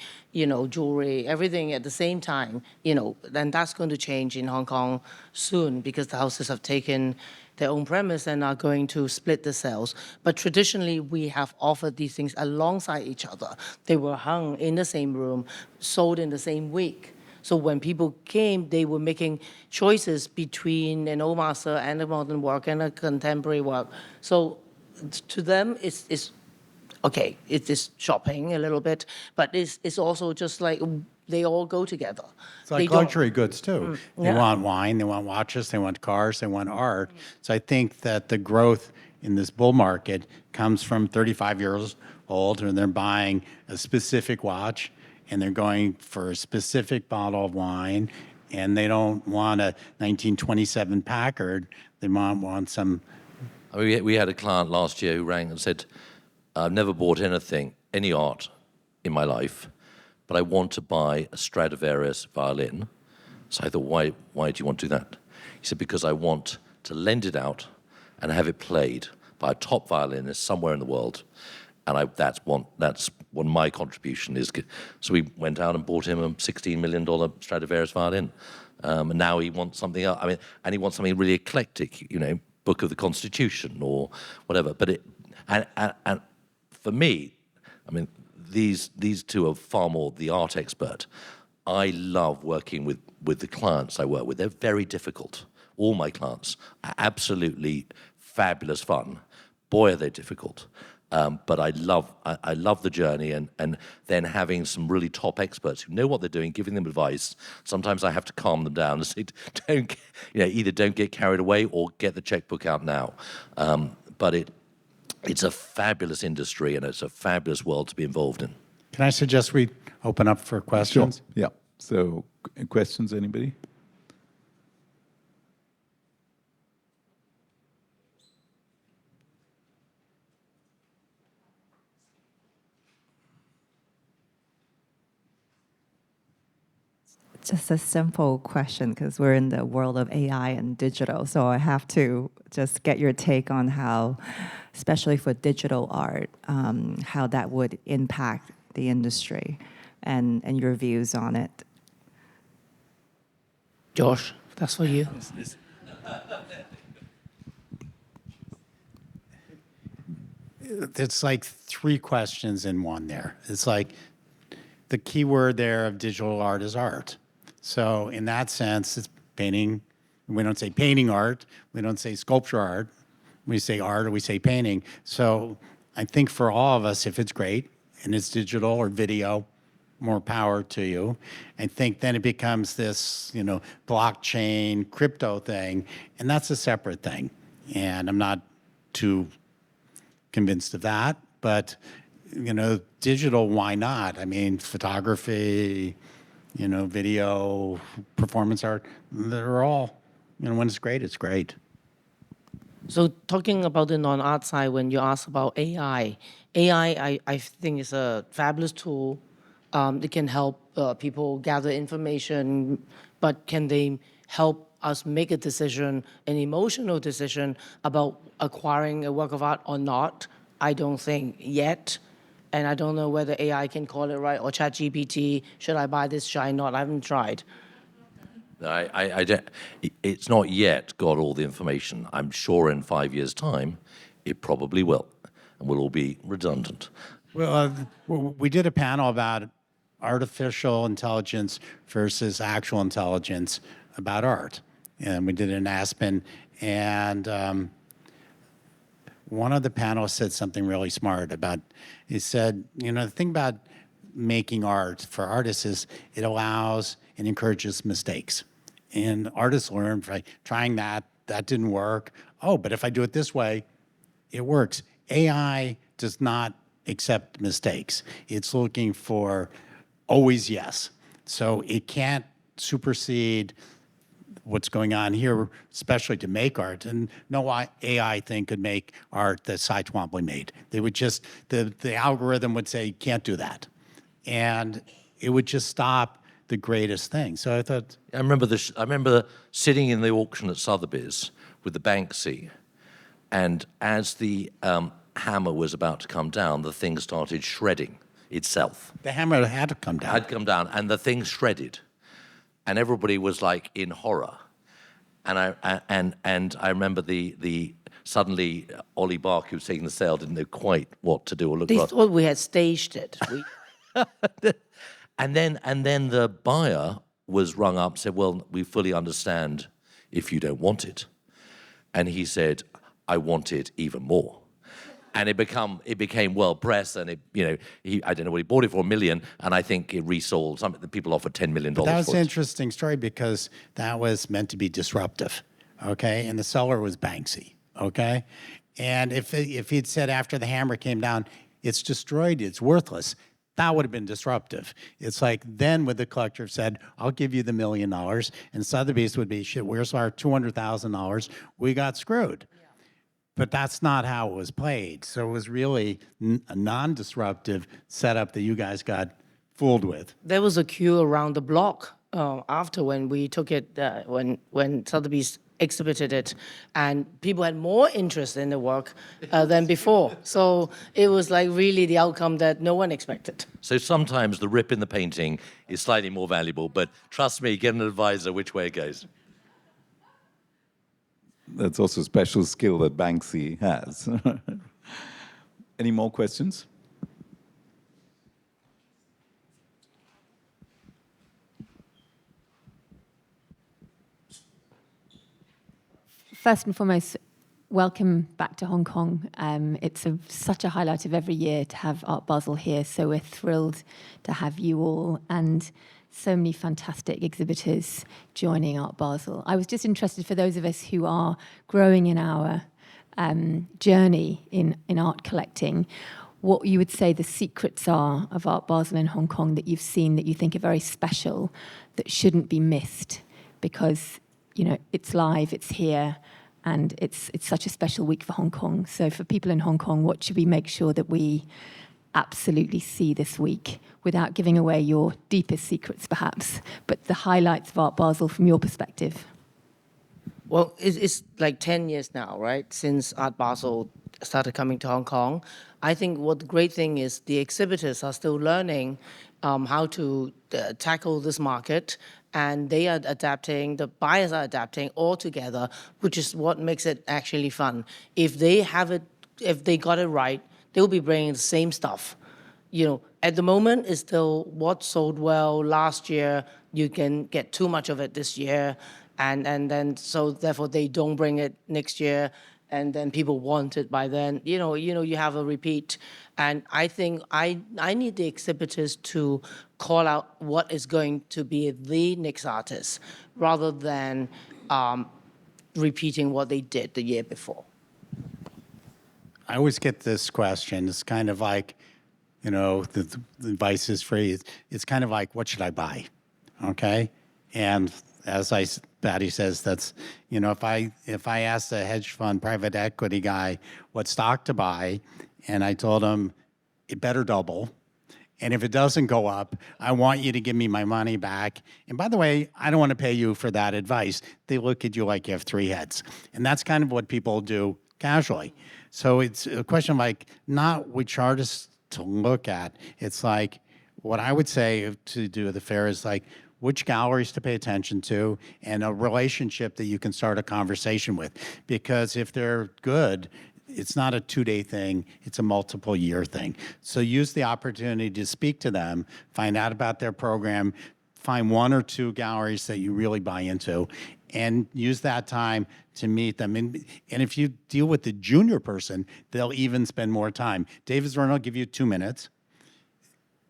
jewelry, everything at the same time, then that's going to change in Hong Kong soon because the houses have taken their own premise and are going to split the sales. But traditionally, we have offered these things alongside each other. They were hung in the same room, sold in the same week. So when people came, they were making choices between an old master and a modern work and a contemporary work. So to them, it's okay, it is shopping a little bit, but it's also just like they all go together. It's like luxury goods too. They Yeah. want wine, they want watches, they want cars, they want art. So I think that the growth in this bull market comes from 35 years old, and they're buying a specific watch, and they're going for a specific bottle of wine, and they don't want a 1927 Packard. They want some. I mean, we had a client last year who rang and said, I've never bought any art in my life, but I want to buy a Stradivarius violin. So I thought, why do you want to do that? He said, because I want to lend it out and have it played by a top violinist somewhere in the world. And that's what my contribution is. So we went out and bought him a $16 million Stradivarius violin. And now he wants something else. I mean, and he wants something really eclectic, Book of the Constitution or whatever. But and for me, I mean, these two are far more the art expert. I love working with the clients I work with. They're very difficult. All my clients are absolutely fabulous fun. Boy, are they difficult. But I love the journey, and then having some really top experts who know what they're doing, giving them advice. Sometimes I have to calm them down and say, either don't get carried away or get the checkbook out now. But it's a fabulous industry, and it's a fabulous world to be involved in. Can I suggest we open up for questions? Sure. Yeah. So, questions, anybody? Just a simple question, because we're in the world of AI and digital. So I have to just get your take on how, especially for digital art, how that would impact the industry and your views on it. Josh, that's for you. It's like 3 questions in one there. It's like the key word there of digital art is art. So in that sense, it's painting. We don't say painting art. We don't say sculpture art. We say art or we say painting. So I think for all of us, if it's great and it's digital or video, more power to you. I think then it becomes this, blockchain, crypto thing, and that's a separate thing. And I'm not too convinced of that, but, digital, why not? I mean, photography, video, performance art, they're all, when it's great, it's great. So talking about the non-art side, when you ask about AI, I think is a fabulous tool. It can help people gather information, but can they help us make a decision, an emotional decision about acquiring a work of art or not? I don't think yet. And I don't know whether AI can call it right or ChatGPT, should I buy this, should I not? I haven't tried. It's not yet got all the information. I'm sure in 5 years' time, it probably will, and we'll all be redundant. Well, we did a panel about artificial intelligence versus actual intelligence about art. And we did it in Aspen. And one of the panelists said something really smart he said, the thing about making art for artists is it allows and encourages mistakes. And artists learn by trying that didn't work. Oh, but if I do it this way, it works. AI does not accept mistakes. It's looking for always yes. So it can't supersede what's going on here, especially to make art. And no AI thing could make art that Cy Twombly made. They would just, the algorithm would say, you can't do that. And it would just stop the greatest thing. So I thought... I remember sitting in the auction at Sotheby's with the Banksy, and as the hammer was about to come down, the thing started shredding itself. The hammer had to come down. Had come down, and the thing shredded. And everybody was like in horror. And I remember the suddenly Ollie Bark, who was taking the sale, didn't know quite what to do or look They like. thought we had staged it. And then the buyer was rung up, said, well, we fully understand if you don't want it. And he said, I want it even more. And it became well pressed, and I don't know what he bought it for, $1 million, and I think it resold. The people offered $10 million for it. That was an interesting story because that was meant to be disruptive, okay? And the seller was Banksy, okay? And if he'd said after the hammer came down, it's destroyed, it's worthless, that would have been disruptive. It's like then would the collector have said, I'll give you the $1 million, and Sotheby's would be, shit, where's our $200,000? We got screwed. But that's not how it was played. So it was really a non-disruptive setup that you guys got fooled with. There was a queue around the block after when we took it, when Sotheby's exhibited it, and people had more interest in the work than before. So it was like really the outcome that no one expected. So sometimes the rip in the painting is slightly more valuable, but trust me, get an advisor which way it goes. That's also a special skill that Banksy has. Any more questions? First and foremost, welcome back to Hong Kong. It's such a highlight of every year to have Art Basel here, so we're thrilled to have you all and so many fantastic exhibitors joining Art Basel. I was just interested for those of us who are growing in our journey in art collecting, what you would say the secrets are of Art Basel in Hong Kong that you've seen that you think are very special, that shouldn't be missed, because it's live, it's here, and it's such a special week for Hong Kong. So for people in Hong Kong, what should we make sure that we absolutely see this week without giving away your deepest secrets, perhaps, but the highlights of Art Basel from your perspective? Well, it's like 10 years now, right, since Art Basel started coming to Hong Kong. I think what the great thing is the exhibitors are still learning how to tackle this market, and they are adapting, the buyers are adapting all together, which is what makes it actually fun. If they got it right, they'll be bringing the same stuff. At the moment, it's still what sold well last year. You can get too much of it this year, and then so therefore they don't bring it next year. and then people want it by then. You have a repeat. And I think I need the exhibitors to call out what is going to be the next artist, rather than repeating what they did the year before. I always get this question. It's kind of like, the advice is free. It's kind of like, what should I buy? Okay? And as Patti says, that's, if I asked a hedge fund private equity guy what stock to buy, and I told him it better double, and if it doesn't go up, I want you to give me my money back. And by the way, I don't want to pay you for that advice. They look at you like you have three heads. And that's kind of what people do casually. So it's a question of like, not which artists to look at. It's like, what I would say to do at the fair is like, which galleries to pay attention to, and a relationship that you can start a conversation with. Because if they're good, it's not a 2-day thing, it's a multiple year thing. So use the opportunity to speak to them, find out about their program, find 1 or 2 galleries that you really buy into, and use that time to meet them. And if you deal with the junior person, they'll even spend more time. David's run will give you 2 minutes,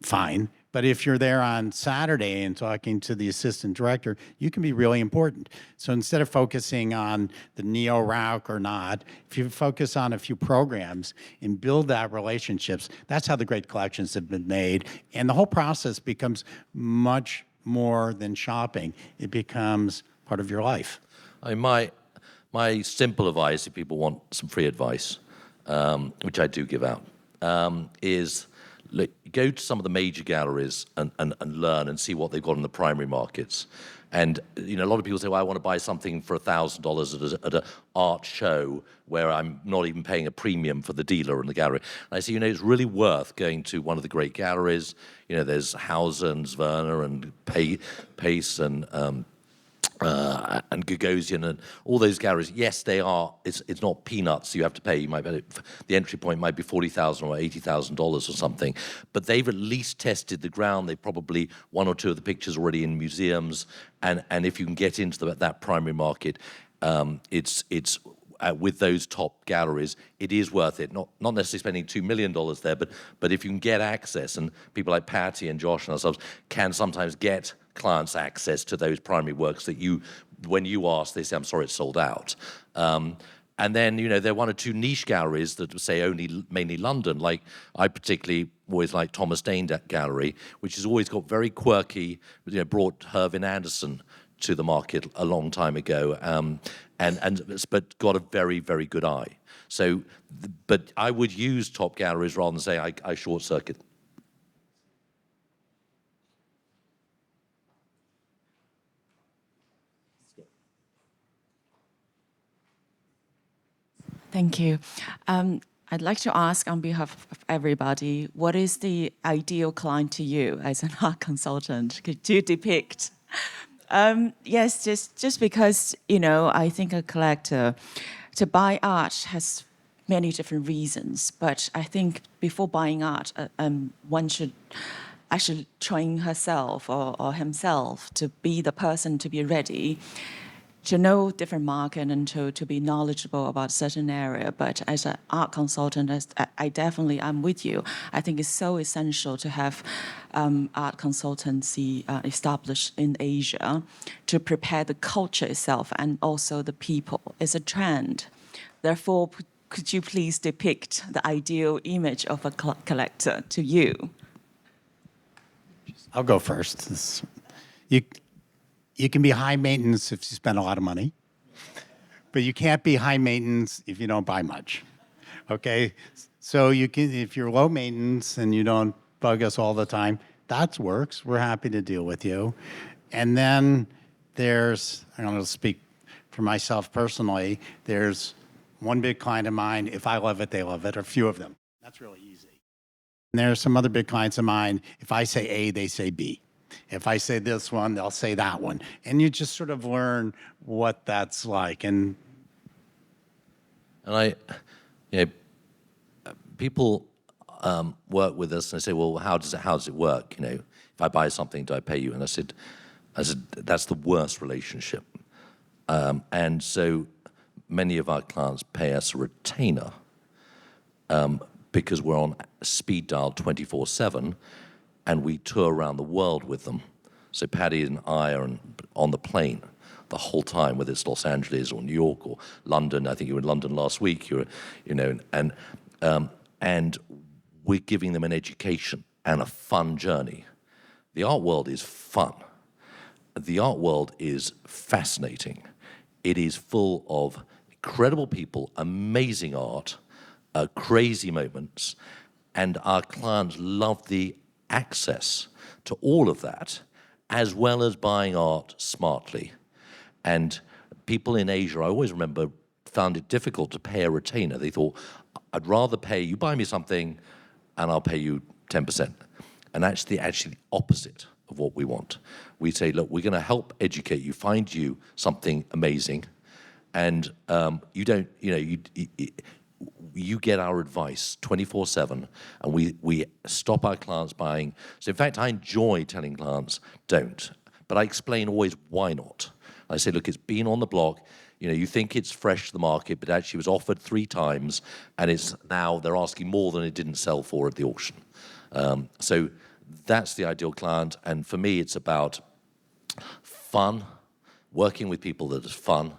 fine. But if you're there on Saturday and talking to the assistant director, you can be really important. So instead of focusing on the neo route or not, if you focus on a few programs and build that relationships, that's how the great collections have been made. And the whole process becomes much more than shopping. It becomes part of your life. My simple advice, if people want some free advice, which I do give out, is look, go to some of the major galleries and learn and see what they've got in the primary markets. And a lot of people say, well, I want to buy something for $1,000 at an art show where I'm not even paying a premium for the dealer in the gallery. And I say, it's really worth going to one of the great galleries. There's Hauser, Werner, and Pace, and Gagosian and all those galleries. Yes, they are. It's not peanuts you have to pay. The entry point might be $40,000 or $80,000 or something, but they've at least tested the ground. They've probably 1 or 2 of the pictures already in museums, and if you can get into that primary market, it's with those top galleries, it is worth it. Not necessarily spending $2 million there, but if you can get access, and people like Patti and Josh and ourselves can sometimes get clients access to those primary works that when you ask, they say, I'm sorry, it's sold out. And then, there are 1 or 2 niche galleries that say mainly London. Like, I particularly always like Thomas Dane Gallery, which has always got very quirky, brought Hervin Anderson to the market a long time ago, but got a very, very good eye. So, but I would use top galleries rather than say I short circuit. Thank you. I'd like to ask on behalf of everybody, what is the ideal client to you as an art consultant? Could you depict? Yes, just because, I think a collector, to buy art has many different reasons, but I think before buying art, one should actually train herself or himself to be the person to be ready to know different market and to be knowledgeable about a certain area. But as an art consultant, I'm with you. I think it's so essential to have art consultancy established in Asia to prepare the culture itself and also the people. It's a trend. Therefore, could you please depict the ideal image of a collector to you? I'll go first. You can be high maintenance if you spend a lot of money, but you can't be high maintenance if you don't buy much, okay? So if you're low maintenance and you don't bug us all the time, that works. We're happy to deal with you. And then I'm going to speak for myself personally, there's one big client of mine. If I love it, they love it, or a few of them. That's really easy. And there are some other big clients of mine. If I say A, they say B. If I say this one, they'll say that one. And you just sort of learn what that's like. And people work with us and they say, well, how does it work? If I buy something, do I pay you? And I said, that's the worst relationship. And so many of our clients pay us a retainer because we're on speed dial 24/7 and we tour around the world with them. So Patti and I are on the plane the whole time, whether it's Los Angeles or New York or London. I think you were in London last week. And we're giving them an education and a fun journey. The art world is fun. The art world is fascinating. It is full of incredible people, amazing art, crazy moments, and our clients love the access to all of that, as well as buying art smartly. And people in Asia, I always remember, found it difficult to pay a retainer. They thought, I'd rather pay, you buy me something, and I'll pay you 10%. And actually the opposite of what we want. We say, look, we're going to help educate you, find you something amazing, and you get our advice 24/7, and we stop our clients buying. So in fact, I enjoy telling clients, don't. But I explain always why not. I say, look, it's been on the block. You think it's fresh to the market, but actually it was offered 3 times, and it's now they're asking more than it didn't sell for at the auction. So that's the ideal client, and for me, it's about fun, working with people that is fun.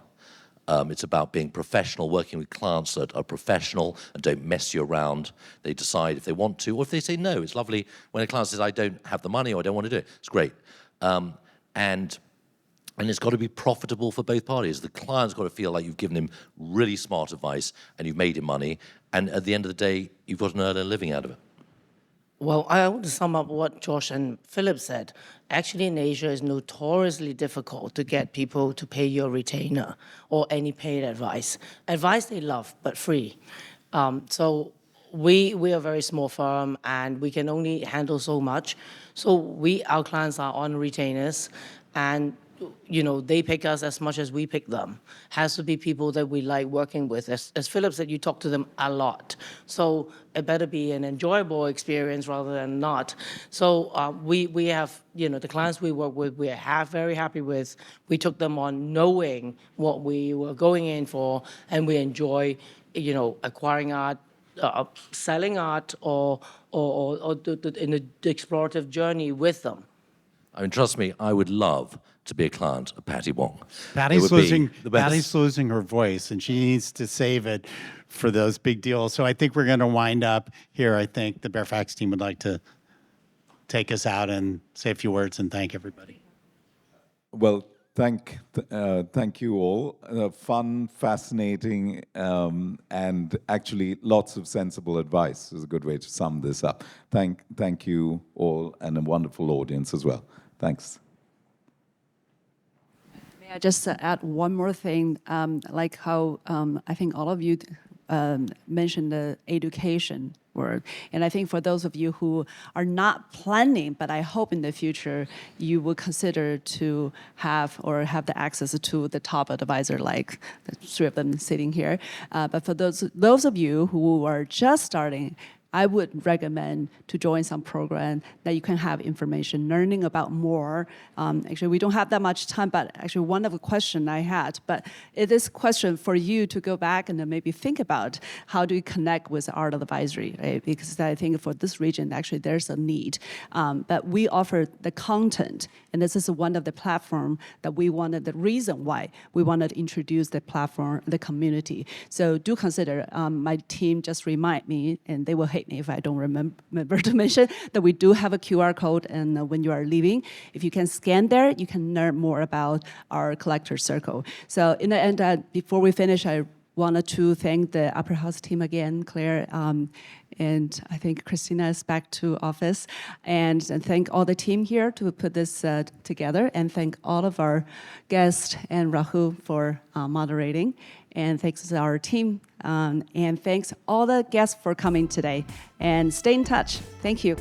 It's about being professional, working with clients that are professional and don't mess you around. They decide if they want to, or if they say no. It's lovely when a client says, I don't have the money or I don't want to do it. It's great. And it's got to be profitable for both parties. The client's got to feel like you've given him really smart advice and you've made him money. And at the end of the day, you've got to earn a living out of it. Well, I want to sum up what Josh and Philip said. Actually, in Asia, it's notoriously difficult to get people to pay your retainer or any paid advice. Advice they love, but free. So we are a very small firm, and we can only handle so much. So our clients are on retainers, and they pick us as much as we pick them. Has to be people that we like working with. As Philip said, you talk to them a lot. So it better be an enjoyable experience rather than not. So we have, the clients we work with, we are very happy with. We took them on knowing what we were going in for, and we enjoy, acquiring art, selling art, or in the explorative journey with them. I mean, trust me, I would love to be a client of Patti Wong. Patty's losing her voice, and she needs to save it for those big deals. So I think we're going to wind up here. I think the Baer Faxt team would like to take us out and say a few words and thank everybody. Well, thank you all. Fun, fascinating, and actually lots of sensible advice is a good way to sum this up. Thank you all, and a wonderful audience as well. Thanks. May I just add one more thing, like how I think all of you mentioned the education word. And I think for those of you who are not planning, but I hope in the future you will consider to have the access to the top advisor, like the 3 of them sitting here. But for those of you who are just starting, I would recommend to join some program that you can have information, learning about more. Actually, we don't have that much time, but actually one of the questions I had, but it is a question for you to go back and then maybe think about how do you connect with art advisory, right? Because I think for this region, actually there's a need. But we offer the content, and this is one of the platform that the reason why we wanted to introduce the platform, the community. So do consider, my team just remind me, and they will hate me if I don't remember to mention that we do have a QR code, and when you are leaving, if you can scan there, you can learn more about our collector circle. So in the end, before we finish, I wanted to thank the Upper House team again, Claire, and I think Christina is back to office, and thank all the team here to put this together, and thank all of our guests and Rahul for moderating, and thanks to our team, and thanks all the guests for coming today, and stay in touch. Thank you.